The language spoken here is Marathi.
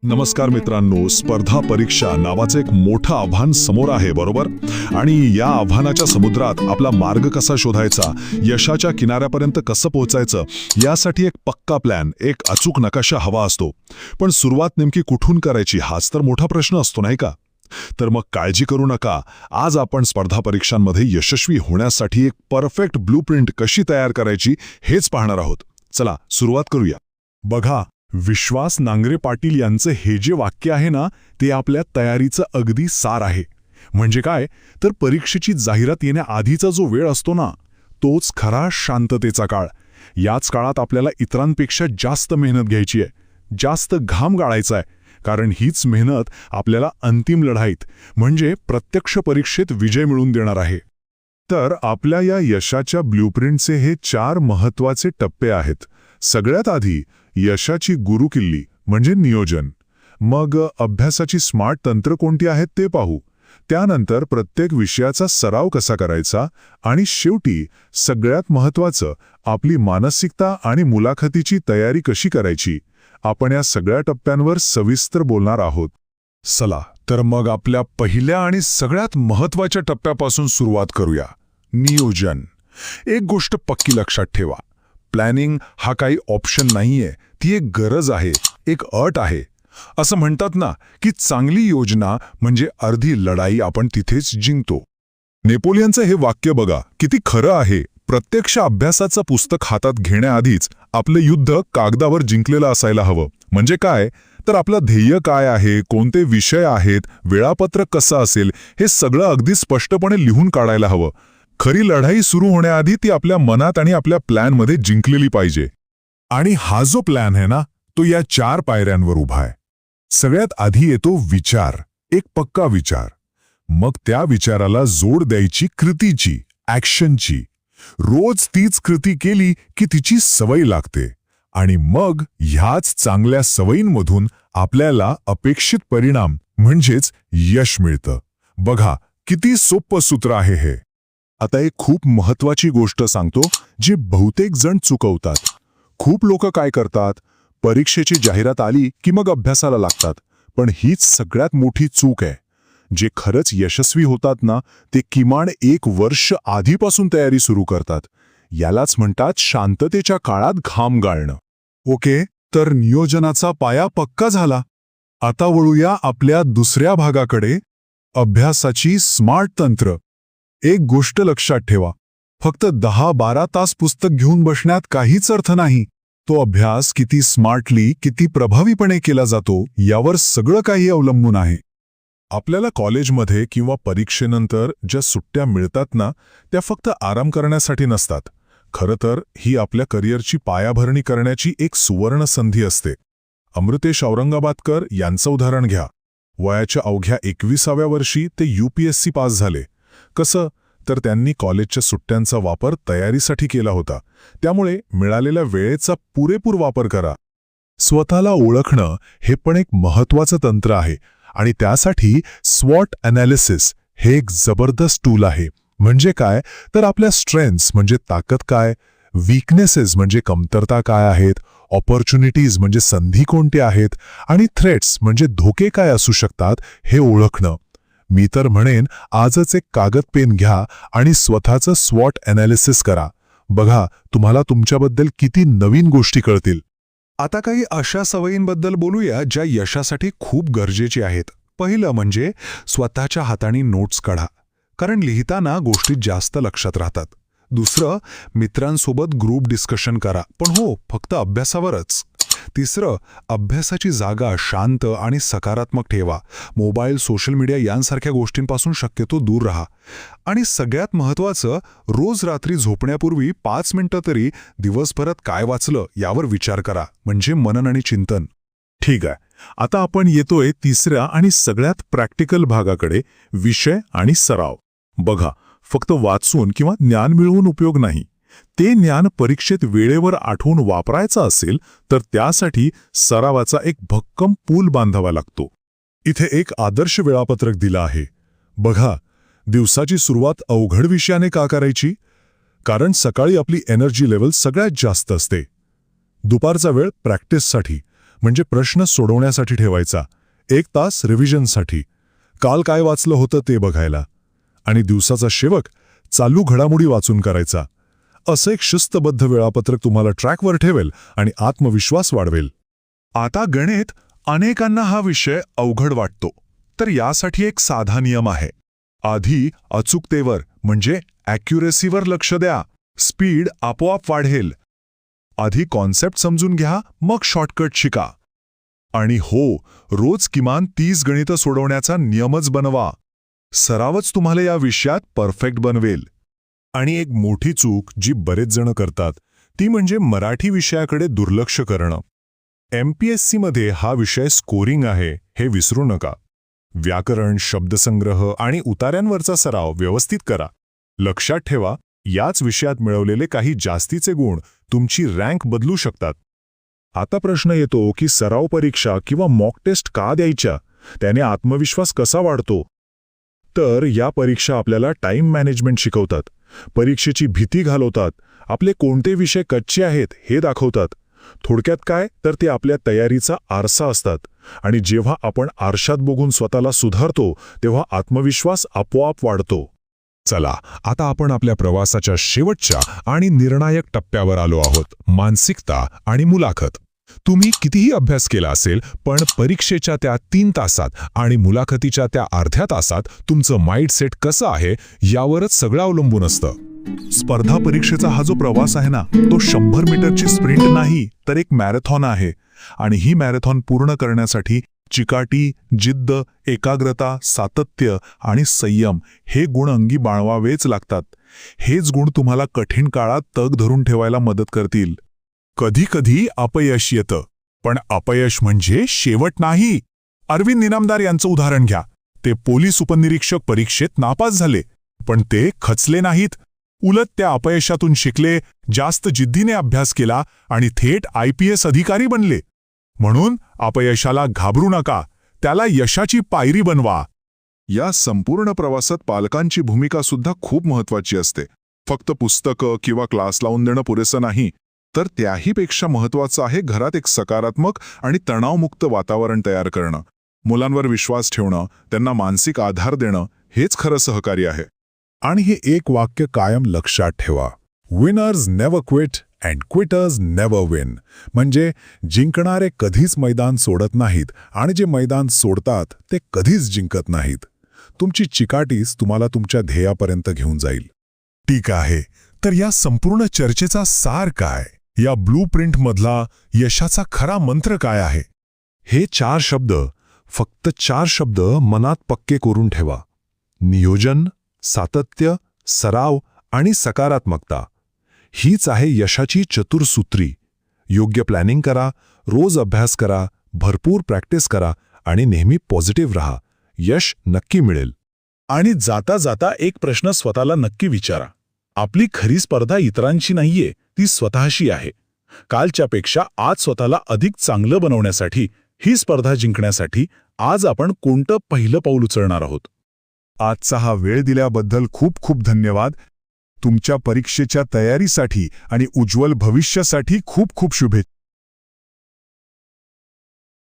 नमस्कार मित्रांनो, स्पर्धा परीक्षा नावाचं एक मोठं आव्हान समोर आहे, बरोबर? आणि या आव्हानाच्या समुद्रात आपला मार्ग कसा शोधायचा, यशाच्या किनाऱ्यापर्यंत कसं पोहोचायचं, यासाठी एक पक्का प्लॅन, एक अचूक नकाशा हवा असतो. पण सुरुवात नेमकी कुठून करायची, हाच तर मोठा प्रश्न असतो, नाही का? तर मग काळजी करू नका. आज आपण स्पर्धा परीक्षांमध्ये यशस्वी होण्यासाठी एक परफेक्ट ब्लूप्रिंट कशी तयार करायची हेच पाहणार आहोत. चला सुरुवात करूया. बघा, विश्वास नांगरे पाटील यांचं हे जे वाक्य आहे ना, ते आपल्या तयारीचं अगदी सार आहे. म्हणजे काय, तर परीक्षेची जाहिरात येण्याआधीचा जो वेळ असतो ना, तोच खरा शांततेचा काळ. याच काळात आपल्याला इतरांपेक्षा जास्त मेहनत घ्यायची आहे, जास्त घाम गाळायचा आहे, कारण हीच मेहनत आपल्याला अंतिम लढाईत म्हणजे प्रत्यक्ष परीक्षेत विजय मिळवून देणार आहे. तर आपल्या या यशाच्या ब्लूप्रिंटचे हे 4 महत्त्वाचे टप्पे आहेत. सगळ्यात आधी यशाची गुरुकिल्ली म्हणजे नियोजन. मग अभ्यासाची स्मार्ट तंत्र कोणती आहेत ते पाहू. त्यानंतर प्रत्येक विषयाचा सराव कसा करायचा आणि शेवटी सगळ्यात महत्त्वाचं, आपली मानसिकता आणि मुलाखतीची तयारी कशी करायची. आपण या सगळ्या टप्प्यांवर सविस्तर बोलणार आहोत. चला तर मग आपल्या पहिल्या आणि सगळ्यात महत्त्वाच्या टप्प्यापासून सुरुवात करूया. नियोजन. एक गोष्ट पक्की लक्षात ठेवा, प्लॅनिंग हा काही ऑप्शन नाहीये, ती एक गरज आहे, एक अट आहे. असं म्हणतात ना की चांगली योजना म्हणजे अर्धी लढाई आपण तिथेच जिंकतो. नेपोलियनचं हे वाक्य बघा, किती खरं आहे. प्रत्यक्ष अभ्यासाचं पुस्तक हातात घेण्याआधीच आपलं युद्ध कागदावर जिंकलेलं असायला हवं. म्हणजे काय, तर आपलं ध्येय काय आहे, कोणते विषय आहेत, वेळापत्रक कसं असेल, हे सगळं अगदी स्पष्टपणे लिहून काढायला हवं. खरी लढाई सुरू होण्याआधी ती आपल्या मनात आणि आपल्या प्लॅनमध्ये जिंकलेली पाहिजे. आणि हा जो प्लॅन आहे ना, तो या 4 पायऱ्यांवर उभा आहे. सगळ्यात आधी येतो विचार, एक पक्का विचार. मग त्या विचाराला जोड द्यायची कृतीची, ॲक्शनची. रोज तीच कृती केली की तिची सवय लागते. आणि मग ह्याच चांगल्या सवयींमधून आपल्याला अपेक्षित परिणाम म्हणजेच यश मिळतं. बघा, किती सोपं सूत्र आहे हे. आता एक खूप महत्त्वाची गोष्ट सांगतो, जी बहुतेक जण चुकवतात. खूप लोक काय करतात, परीक्षेची जाहिरात आली की मग अभ्यासाला लागतात. पण हीच सगळ्यात मोठी चूक आहे. जे खरंच यशस्वी होतात ना, ते किमान 1 वर्ष आधीपासून तयारी सुरू करतात. यालाच म्हणतात शांततेच्या काळात घाम गाळणं. ओके, तर नियोजनाचा पाया पक्का झाला. आता वळूया आपल्या दुसऱ्या भागाकडे, अभ्यासाची स्मार्ट तंत्र. एक गोष्ट लक्षात ठेवा, फक्त 10-12 तास पुस्तक घेऊन बसण्यात काहीच अर्थ नाही. तो अभ्यास किती स्मार्टली, किती प्रभावीपणे केला जातो, यावर सगळं काही अवलंबून आहे. आपल्याला कॉलेजमध्ये किंवा परीक्षेनंतर ज्या सुट्ट्या मिळतात ना, त्या फक्त आराम करण्यासाठी नसतात. खरं तर ही आपल्या करिअरची पायाभरणी करण्याची एक सुवर्ण संधी असते. अमृतेश औरंगाबादकर यांचं उदाहरण घ्या. वयाच्या अवघ्या 21व्या वर्षी ते UPSC पास झाले. कसं, तर त्यांनी कॉलेजच्या सुट्ट्यांचा वापर तयारीसाठी केला होता. त्यामुळे मिळालेल्या वेळेचा पुरेपूर वापर करा. स्वतःला ओळखणं हे पण एक महत्त्वाचं तंत्र आहे. आणि त्यासाठी स्वॉट ॲनालिसिस हे एक जबरदस्त टूल आहे. म्हणजे काय, तर आपल्या स्ट्रेंथ्स म्हणजे ताकद काय, वीकनेसेस म्हणजे कमतरता काय आहेत, ऑपॉर्च्युनिटीज म्हणजे संधी कोणत्या आहेत, आणि थ्रेट्स म्हणजे धोके काय असू शकतात, हे ओळखणं. मी तर म्हणेन, आजच एक कागद पेन घ्या आणि स्वतःचं स्वॉट ॲनालिसिस करा. बघा, तुम्हाला तुमच्याबद्दल किती नवीन गोष्टी कळतील. आता काही अशा सवयींबद्दल बोलूया ज्या यशासाठी खूप गरजेची आहेत. पहिलं म्हणजे स्वतःच्या हाताने नोट्स काढा, कारण लिहिताना गोष्टी जास्त लक्षात राहतात. दुसरं, मित्रांसोबत ग्रुप डिस्कशन करा, पण हो, फक्त अभ्यासावरच. तिसरं, अभ्यासाची जागा शांत आणि सकारात्मक ठेवा. मोबाईल, सोशल मीडिया यांसारख्या गोष्टींपासून शक्यतो दूर राहा. आणि सगळ्यात महत्त्वाचं, रोज रात्री झोपण्यापूर्वी 5 मिनिटं तरी दिवसभरात काय वाचलं यावर विचार करा, म्हणजे मनन आणि चिंतन. ठीक आहे, आता आपण येतोय तिसऱ्या आणि सगळ्यात प्रॅक्टिकल भागाकडे, विषय आणि सराव. बघा, फक्त वाचून किंवा ज्ञान मिळवून उपयोग नाही. ते ज्ञान परीक्षेत वेळेवर आठवून वापरायचं असेल तर त्यासाठी सरावाचा एक भक्कम पूल बांधावा लागतो. इथे एक आदर्श वेळापत्रक दिलं आहे. बघा, दिवसाची सुरुवात अवघड विषयाने का करायची? कारण सकाळी आपली एनर्जी लेव्हल सगळ्यात जास्त असते. दुपारचा वेळ प्रॅक्टिससाठी, म्हणजे प्रश्न सोडवण्यासाठी ठेवायचा, 1 तास रिव्हिजनसाठी, काल काय वाचलं होतं ते बघायला, आणि दिवसाचा शेवट चालू घडामोडी वाचून करायचा. असं एक शिस्तबद्ध वेळापत्रक तुम्हाला ट्रॅकवर ठेवेल आणि आत्मविश्वास वाढवेल. आता गणित अनेकांना हा विषय अवघड वाटतो, तर यासाठी एक साधा नियम आहे. आधी अचूकतेवर म्हणजे ॲक्युरेसीवर लक्ष द्या. स्पीड आपोआप वाढेल. आधी कॉन्सेप्ट समजून घ्या, मग शॉर्टकट शिका. आणि हो, रोज किमान 30 गणितं सोडवण्याचा नियमच बनवा. सरावच तुम्हाला या विषयात परफेक्ट बनवेल. आणि एक मोठी चूक जी बरेच जण करतात ती म्हणजे मराठी विषयाकडे दुर्लक्ष करणं. MPSCमध्ये हा विषय स्कोरिंग आहे हे विसरू नका. व्याकरण, शब्दसंग्रह आणि उतार्यांवरचा सराव व्यवस्थित करा. लक्षात ठेवा, याच विषयात मिळवलेले काही जास्तीचे गुण तुमची रँक बदलू शकतात. आता प्रश्न येतो की सराव परीक्षा किंवा मॉक टेस्ट का द्यायच्या? त्याने आत्मविश्वास कसा वाढतो? तर या परीक्षा आपल्याला टाईम मॅनेजमेंट शिकवतात, परीक्षेची भीती घालवतात, आपले कोणते विषय कच्चे आहेत हे दाखवतात. थोडक्यात काय, तर ते आपल्या तयारीचा आरसा असतात. आणि जेव्हा आपण आरशात बघून स्वतःला सुधारतो तेव्हा आत्मविश्वास आपोआप वाढतो. चला, आता आपण आपल्या प्रवासाच्या शेवटच्या आणि निर्णायक टप्प्यावर आलो आहोत, मानसिकता आणि मुलाखत. तुम्ही कितीही अभ्यास केला असेल, पण परीक्षेच्या त्या 3 तासात आणि मुलाखतीच्या त्या अर्ध्या तासात तुमचं माइंडसेट कसं आहे यावरच सगळं अवलंबून असतं. स्पर्धा परीक्षेचा हा जो प्रवास आहे ना, तो 100 मीटरची स्प्रिंट नाही, तर एक मॅरेथॉन आहे. आणि ही मॅरेथॉन पूर्ण करण्यासाठी चिकाटी, जिद्द, एकाग्रता, सातत्य आणि संयम हे गुण अंगी बाळवावेच लागतात. हेच गुण तुम्हाला कठीण काळात तग धरून ठेवायला मदत करतील. कधी कधी अपयश येतं, पण अपयश म्हणजे शेवट नाही. अरविंद इनामदार यांचं उदाहरण घ्या. ते पोलीस उपनिरीक्षक परीक्षेत नापास झाले, पण ते खचले नाहीत. उलट त्या अपयशातून शिकले, जास्त जिद्दीने अभ्यास केला आणि थेट IPS अधिकारी बनले. म्हणून अपयशाला घाबरू नका, त्याला यशाची पायरी बनवा. या संपूर्ण प्रवासात पालकांची भूमिका सुद्धा खूप महत्त्वाची असते. फक्त पुस्तकं किंवा क्लास लावून देणं पुरेसं नाही, तर त्याहीपेक्षा महत्त्वाचं आहे घरात एक सकारात्मक आणि तणावमुक्त वातावरण तयार करणं. मुलांवर विश्वास ठेवणं, त्यांना मानसिक आधार देणं हेच खरं सहकार्य आहे. आणि हे एक वाक्य कायम लक्षात ठेवा, winners never quit and quitters never win. म्हणजे जिंकणारे कधीच मैदान सोडत नाहीत आणि जे मैदान सोडतात ते कधीच जिंकत नाहीत. तुमची चिकाटीच तुम्हाला तुमच्या ध्येयापर्यंत घेऊन जाईल. ठीक आहे, तर या संपूर्ण चर्चेचा सार काय? या ब्लूप्रिंटमधला यशाचा खरा मंत्र काय आहे? हे 4 शब्द, फक्त 4 शब्द मनात पक्के करून ठेवा. नियोजन, सातत्य, सराव आणि सकारात्मकता. हीच आहे यशाची चतुर्सूत्री. योग्य प्लॅनिंग करा, रोज अभ्यास करा, भरपूर प्रॅक्टिस करा आणि नेहमी पॉझिटिव्ह राहा. यश नक्की मिळेल. आणि जाता जाता एक प्रश्न स्वतःला नक्की विचारा. आपली खरी स्पर्धा इतरांशी नाहीये, ती स्वतःशी आहे. कालच्यापेक्षा आज स्वतःला अधिक चांगलं बनवण्यासाठी, ही स्पर्धा जिंकण्यासाठी आज आपण कोणतं पहिलं पाऊल उचलणार आहोत? आजचा हा वेळ दिल्याबद्दल खूप खूप धन्यवाद. तुमच्या परीक्षेच्या तयारीसाठी आणि उज्ज्वल भविष्यासाठी खूप खूप शुभेच्छा.